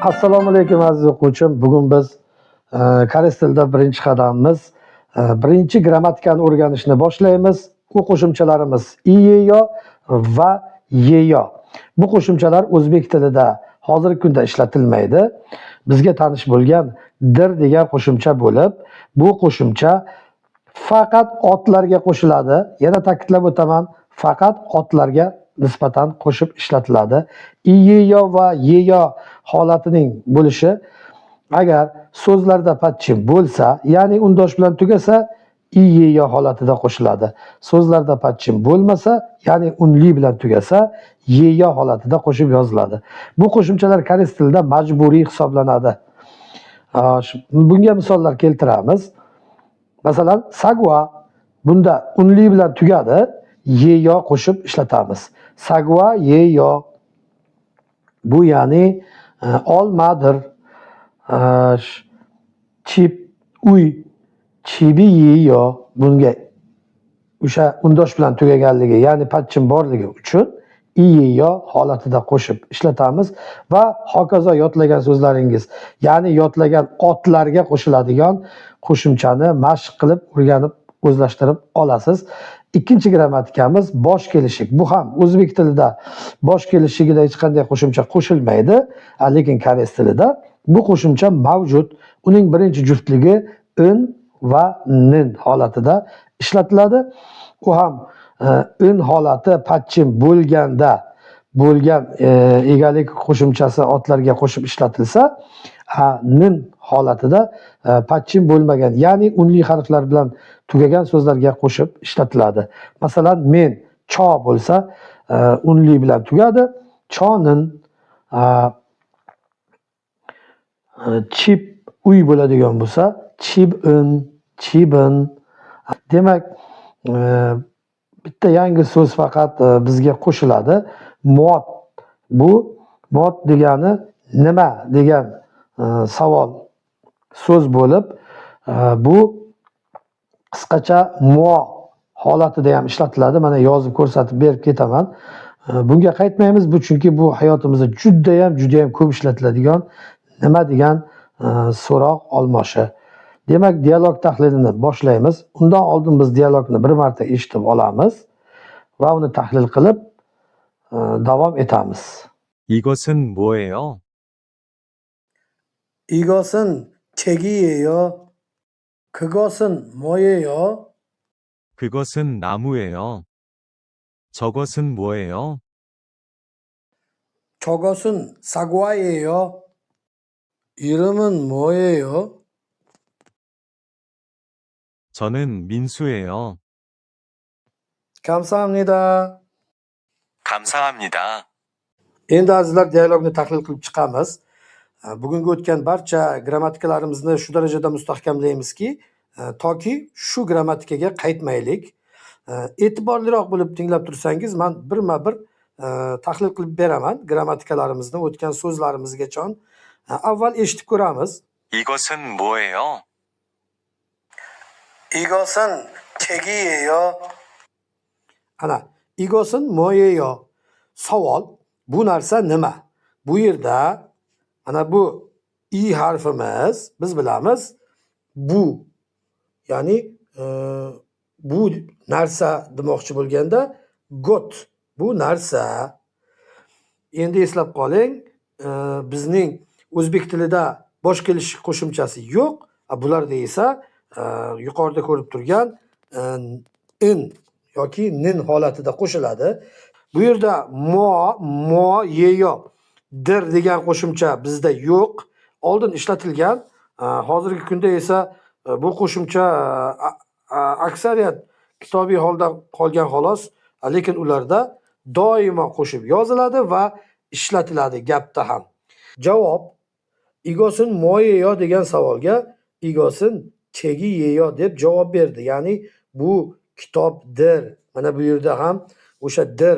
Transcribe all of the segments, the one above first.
Assalomu alaykum aziz o'quvchim. Bugun biz koreys tilida birinchi qadamimiz birinchi grammatikani o'rganishni boshlaymiz. Bu qo'shimchalarimiz iyeyo va yeyo. Bu qo'shimchalar o'zbek tilida hozirgi kunda ishlatilmaydi. Bizga tanish bo'lgan dir degan qo'shimcha bo'lib, bu qo'shimcha faqat otlarga qo'shiladi. Yana ta'kidlab o'taman, faqat otlarga nisbatan qo'shib ishlatiladi. Iyeyo va yeyo holatining bo'lishi agar so'zlarda patchim bo'lsa, ya'ni undosh bilan tugasa, iyeyo holatida qo'shiladi. So'zlarda patchim bo'lmasa, ya'ni unli bilan tugasa, yeyo holatida qo'shib yoziladi. Bu qo'shimchalar koreys tilida majburiy hisoblanadi. Bunga misollar keltiramiz. Masalan, sagwa bunda unli bilan tugadi, yeyo qo'shib ishlatamiz. Sagwa yeyo. Bu ya'ni olmadir. Chip uy, chibi yeyo. Bunga o'sha undosh bilan tugaganligi, ya'ni patchim borligi uchun iyeyo holatida qo'shib ishlatamiz va hokazo yodlagan so'zlaringiz, ya'ni yodlagan otlarga qo'shiladigan qo'shimchani mashq qilib, o'rganib, o'zlashtirib olasiz. Ikkinchi grammatikamiz bosh kelishik. Bu ham o'zbek tilida bosh kelishigida hech qanday qo'shimcha qo'shilmaydi, lekin koreys tilida bu qo'shimcha mavjud. Uning birinchi juftligi in va nin holatida ishlatiladi. U ham in holati patchim bo'lgan egalik qo'shimchasi otlarga qo'shib ishlatilsa, nin holatida patchim bo'lmagan, ya'ni unli harflar bilan tugagan so'zlarga qo'shib ishlatiladi. Masalan, men cho bo'lsa, unli bilan tugadi, chonin. Chip uy bo'ladigan bo'lsa, chibin, chibin. Demak, bitta yangi so'z faqat bizga qo'shiladi. Mod. Bu mod degani nima degan savol so'z bo'lib, bu qisqacha mo holatida ham ishlatiladi. Mana yozib ko'rsatib berib ketaman. Bunga qaytmaymiz, bu chunki bu hayotimizda juda ham ko'p ishlatiladigan nima degan so'roq olmoshi. Demak, dialog tahlilini boshlaymiz. Undan oldin biz dialogni bir marta eshitib olamiz va uni tahlil qilib davom etamiz. 이것은 뭐예요? 이것은 책이에요. 그것은 뭐예요? 그것은 나무예요. 저것은 뭐예요? 저것은 사과예요. 이름은 뭐예요? 저는 민수예요. 감사합니다. 감사합니다. Endi azizlar, dialogni tahlil qilib chiqamiz. Bugungi o'tgan barcha grammatikalarimizni shu darajada mustahkamlaymizki, toki shu grammatikaga qaytmaylik. E'tiborliroq bo'lib tinglab tursangiz, men birma-bir tahlil qilib beraman grammatikalarimizni o'tgan so'zlarimizgacha. Avval eshitib ko'ramiz. 이것은 뭐예요? 이것은 책이에요. Ana, 이것은 뭐예요? Savol, bu narsa nima? Bu yerda ana bu i harfimiz, biz bilamiz, bu, ya'ni bu narsa demoqchi bo'lganda got, bu narsa. Endi eslab qoling, bizning o'zbek tilida bosh kelish qo'shimchasi yo'q. Bularda esa yuqorida ko'rib turgan in yoki nin holatida qo'shiladi. Bu yerda mo, yeyo, dir degan qo'shimcha bizda yo'q. Oldin ishlatilgan. Hozirgi kunda esa bu qo'shimcha aksariyat kitobiy holda qolgan xolos, lekin ularda doimo qo'shib yoziladi va ishlatiladi gapda ham. Javob: igosin moyeyo degan savolga igosin chegi yeyo deb javob berdi. Ya'ni bu kitobdir. Mana bu yerda ham o'sha dir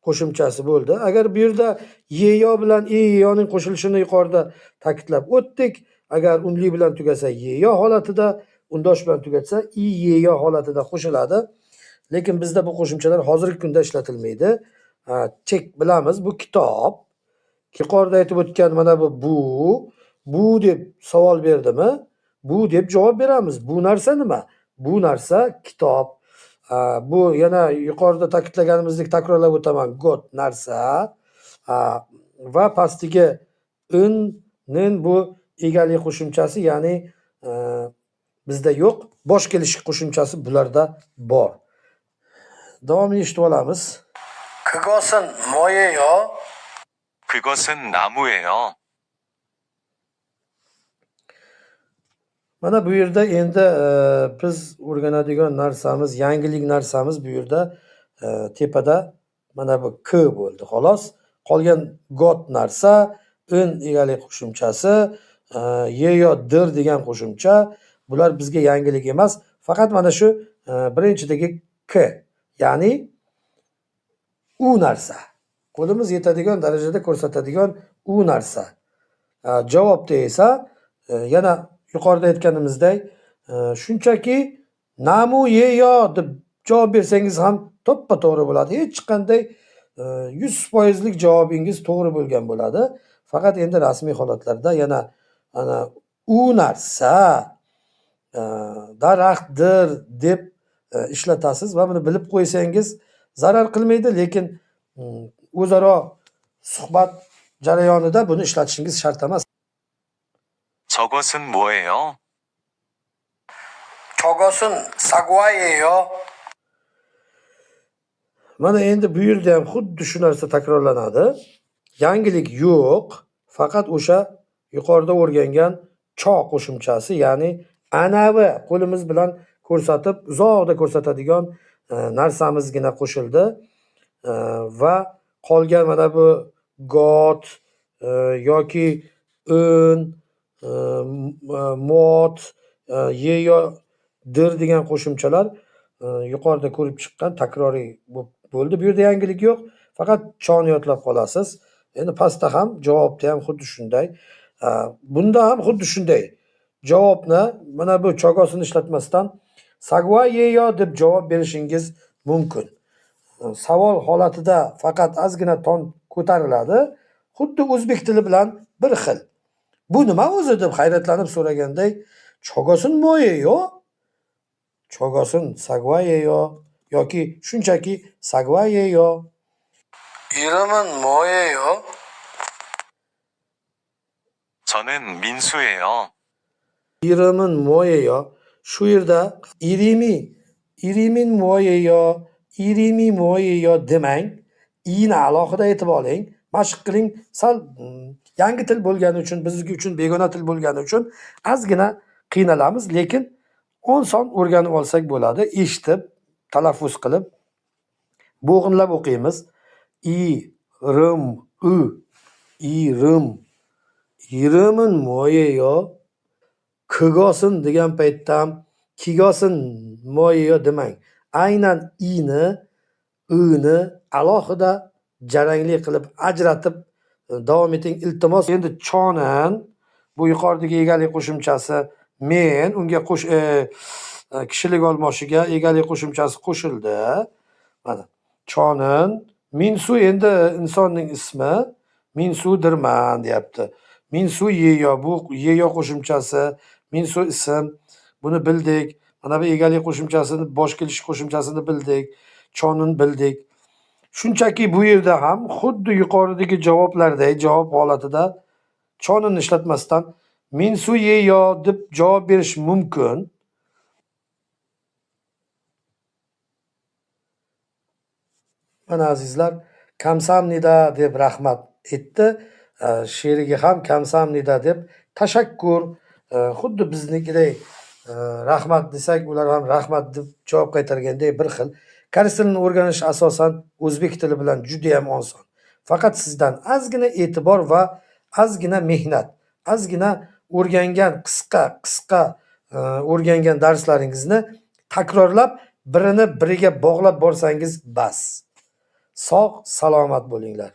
qo'shimchasi bo'ldi. Agar bu yerda yeyo bilan yeyoning qo'shilishini yuqorida ta'kidlab o'tdik. Agar unli bilan tugasa yeyo holatida, undosh bilan tugatsa yeyo holatida qo'shiladi. Lekin bizda bu qo'shimchalar hozirgi kunda ishlatilmaydi. Chek bilamiz, bu kitob. Yuqorida aytib o'tgan mana bu deb savol berdimi? Bu deb javob beramiz. Bu narsa nima? Bu narsa kitob. Bu yana yuqorida ta'kidlaganimizdek takrorlab o'taman. Got narsa. Va pastiga nin bu egalik qo'shimchasi, ya'ni bizda yo'q, bosh kelish qo'shimchasi bularda bor. Davomini eshitib olamiz. 그것은 뭐예요? 그것은 나무예요. Mana bu yerda endi biz o'rganadigan narsamiz, yangilik narsamiz bu yerda tepada mana bu k bo'ldi, xolos. Qolgan got narsa, egalik qo'shimchasi, ye yo dir degan qo'shimcha, bular bizga yangilik emas. Faqat mana shu birinchidagi k, ya'ni u narsa. Qo'limiz yetadigan darajada ko'rsatadigan u narsa. Javobda esa yana yuqorida aytganimizdek, shunchaki namu ye yo deb javob bersangiz ham to'ppa-to'g'ri bo'ladi. Hech qanday 100% javobingiz to'g'ri bo'lgan bo'ladi. Faqat endi rasmiy holatlarda yana ana u narsa daraxtdir deb ishlatasiz va buni bilib qo'ysangiz zarar qilmaydi, lekin o'zaro suhbat jarayonida buni ishlatishingiz shart emas. 저것은 뭐예요? 저것은 사과예요. Mana endi bu yerda ham xuddi shu narsa takrorlanadi. Yangilik yo'q, faqat o'sha yuqorida o'rgangan cho qo'shimchasi, ya'ni anavi qo'limiz bilan ko'rsatib, uzoqda ko'rsatadigan narsamizgina qo'shildi va qolgan mana bu got yoki mot, ye yo dir degan qo'shimchalar yuqorida ko'rib chiqqan takroriy bo'ldi. Bu yerda yangilik yo'q, faqat choni yodlab qolasiz. Endi pastda ham, javobda ham xuddi shunday. Bunda ham xuddi shunday. Javobni mana bu chogosini ishlatmasdan sagva ye yo deb javob berishingiz mumkin. Savol holatida faqat ozgina ton ko'tariladi. Xuddi o'zbek tili bilan bir xil. Bu nima o'zi deb hayratlanib so'raganday, chogosin moyeyo, chogosin sagvayeyo yoki shunchaki sagvayeyo. 이름은 뭐예요? 저는 민수예요. 이름은 뭐예요? Shu yerda irimin 뭐예요 demang. I'ni alohida aytib oling. Mashq qiling. Sal yangi til bo'lgani uchun, bizga uchun begona til bo'lgani uchun ozgina qiynalamiz, lekin oson o'rganib olsak bo'ladi. Eshitib, talaffuz qilib, bo'g'inlab o'qiymiz. 이름은 뭐예요? 그것은 degan paytda ham kigosın 뭐예요 demang. Aynan i'ni, i'ni alohida jarangli qilib ajratib davom eting, iltimos. Endi chonin bu yuqoridagi egalik qo'shimchasi men, unga kishilik olmoshiga egalik qo'shimchasi qo'shildi. Mana chonin, minsu endi insonning ismi, minsudirman deyapti. Minsu yeyo, bu yeyo qo'shimchasi, minsu ism, buni bildik. Mana bu egalik qo'shimchasini, bosh kelish qo'shimchasini bildik. Chonin bildik. Shunchaki bu yerda ham xuddi yuqoridagi javoblardek, javob holatida chonini ishlatmasdan minsu yeyo deb javob berish mumkin. Mana azizlar, kamsamnida deb rahmat aytdi. She'riga ham kamsamnida deb tashakkur, xuddi biznikidek rahmat desak, ular ham rahmat deb javob qaytarganday bir xil. Koreys tilini o'rganish asosan o'zbek tili bilan juda ham oson. Faqat sizdan ozgina e'tibor va ozgina mehnat, ozgina o'rgangan qisqa o'rgangan darslaringizni takrorlab, birini biriga bog'lab borsangiz bas. Sog', salomat bo'linglar.